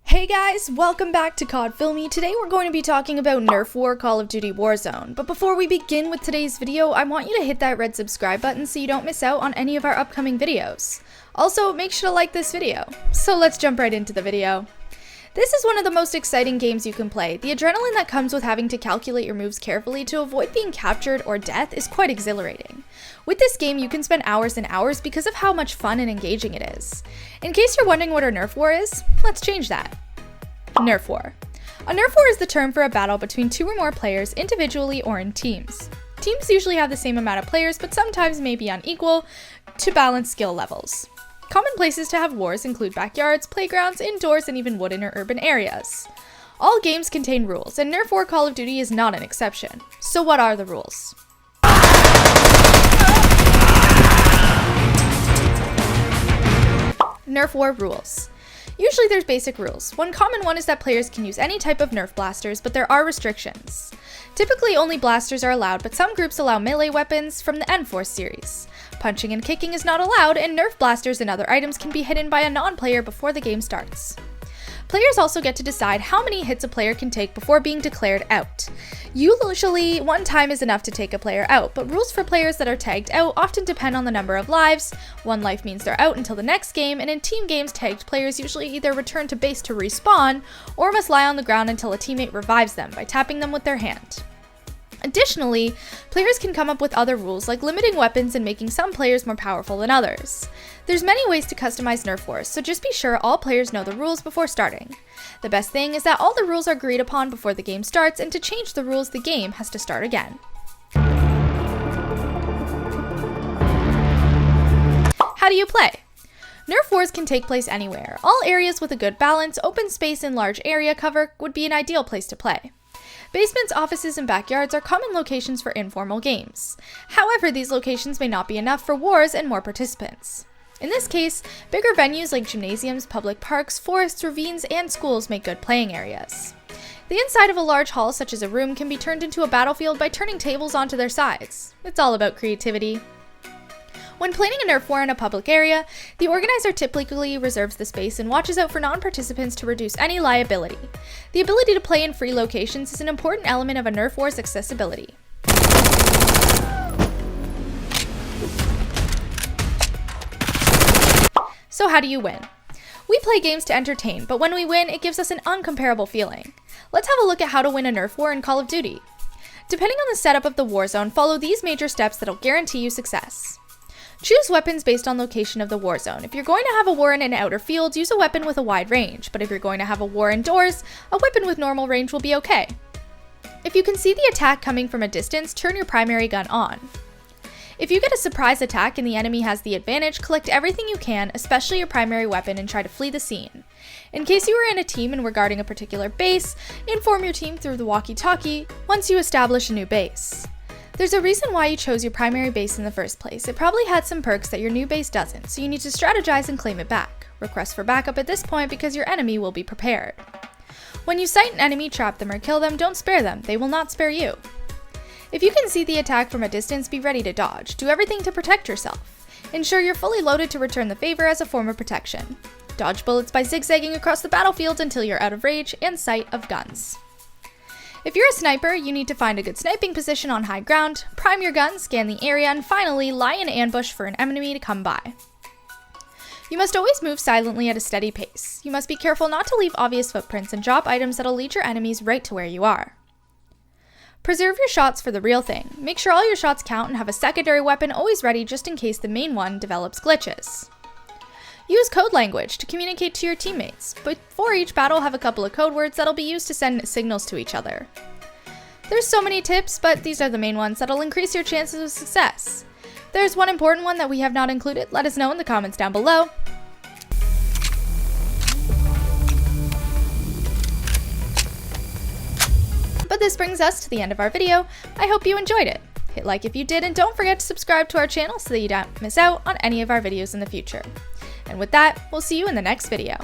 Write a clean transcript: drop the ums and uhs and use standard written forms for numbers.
Hey guys, welcome back to COD Filmy. Today we're going to be talking about Nerf War Call of Duty Warzone. But before we begin with today's video, I want you to hit that red subscribe button so you don't miss out on any of our upcoming videos. Also, make sure to like this video. So let's jump right into the video. This is one of the most exciting games you can play. The adrenaline that comes with having to calculate your moves carefully to avoid being captured or death is quite exhilarating. With this game, you can spend hours and hours because of how much fun and engaging it is. In case you're wondering what a Nerf War is, let's change that. Nerf War. A Nerf War is the term for a battle between two or more players individually or in teams. Teams usually have the same amount of players, but sometimes may be unequal to balance skill levels. Common places to have wars include backyards, playgrounds, indoors, and even wooden or urban areas. All games contain rules, and Nerf War Call of Duty is not an exception. So what are the rules? Nerf War rules. Usually there's basic rules. One common one is that players can use any type of Nerf blasters, but there are restrictions. Typically only blasters are allowed, but some groups allow melee weapons from the N4 series. Punching and kicking is not allowed, and Nerf blasters and other items can be hidden by a non-player before the game starts. Players also get to decide how many hits a player can take before being declared out. Usually, one time is enough to take a player out, but rules for players that are tagged out often depend on the number of lives. One life means they're out until the next game, and in team games, tagged players usually either return to base to respawn, or must lie on the ground until a teammate revives them by tapping them with their hand. Additionally, players can come up with other rules like limiting weapons and making some players more powerful than others. There's many ways to customize Nerf Wars, so just be sure all players know the rules before starting. The best thing is that all the rules are agreed upon before the game starts, and to change the rules, the game has to start again. How do you play? Nerf Wars can take place anywhere. All areas with a good balance, open space, and large area cover would be an ideal place to play. Basements, offices, and backyards are common locations for informal games. However, these locations may not be enough for wars and more participants. In this case, bigger venues like gymnasiums, public parks, forests, ravines, and schools make good playing areas. The inside of a large hall, such as a room, can be turned into a battlefield by turning tables onto their sides. It's all about creativity. When planning a Nerf War in a public area, the organizer typically reserves the space and watches out for non-participants to reduce any liability. The ability to play in free locations is an important element of a Nerf War's accessibility. So how do you win? We play games to entertain, but when we win, it gives us an uncomparable feeling. Let's have a look at how to win a Nerf War in Call of Duty. Depending on the setup of the Warzone, follow these major steps that'll guarantee you success. Choose weapons based on location of the war zone. If you're going to have a war in an outer field, use a weapon with a wide range, but if you're going to have a war indoors, a weapon with normal range will be okay. If you can see the attack coming from a distance, turn your primary gun on. If you get a surprise attack and the enemy has the advantage, collect everything you can, especially your primary weapon, and try to flee the scene. In case you were in a team and were guarding a particular base, inform your team through the walkie-talkie once you establish a new base. There's a reason why you chose your primary base in the first place. It probably had some perks that your new base doesn't, so you need to strategize and claim it back. Request for backup at this point because your enemy will be prepared. When you sight an enemy, trap them or kill them, don't spare them. They will not spare you. If you can see the attack from a distance, be ready to dodge. Do everything to protect yourself. Ensure you're fully loaded to return the favor as a form of protection. Dodge bullets by zigzagging across the battlefield until you're out of range and sight of guns. If you're a sniper, you need to find a good sniping position on high ground, prime your gun, scan the area, and finally, lie in ambush for an enemy to come by. You must always move silently at a steady pace. You must be careful not to leave obvious footprints and drop items that'll lead your enemies right to where you are. Preserve your shots for the real thing. Make sure all your shots count and have a secondary weapon always ready just in case the main one develops glitches. Use code language to communicate to your teammates. Before each battle, have a couple of code words that'll be used to send signals to each other. There's so many tips, but these are the main ones that'll increase your chances of success. If there's one important one that we have not included, let us know in the comments down below. But this brings us to the end of our video. I hope you enjoyed it. Hit like if you did, and don't forget to subscribe to our channel so that you don't miss out on any of our videos in the future. And with that, we'll see you in the next video.